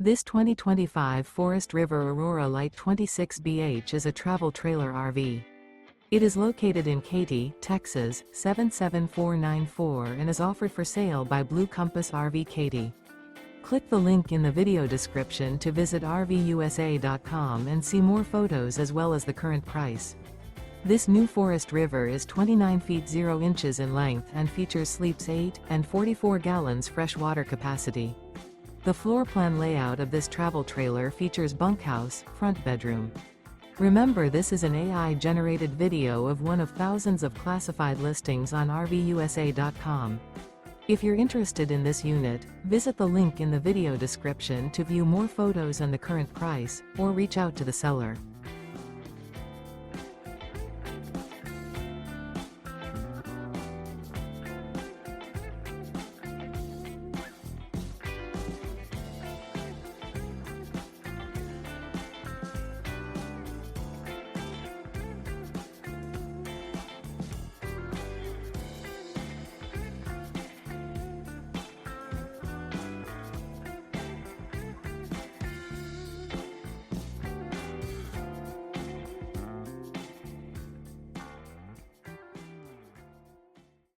This 2025 Forest River Aurora Light 26BH is a travel trailer RV. It is located in Katy, Texas, 77494 and is offered for sale by Blue Compass RV Katy. Click the link in the video description to visit RVUSA.com and see more photos as well as the current price. This new Forest River is 29 feet 0 inches in length and features sleeps 8 and 44 gallons fresh water capacity. The floor plan layout of this travel trailer features bunkhouse, front bedroom. Remember, this is an AI-generated video of one of thousands of classified listings on RVUSA.com. If you're interested in this unit, visit the link in the video description to view more photos and the current price, or reach out to the seller.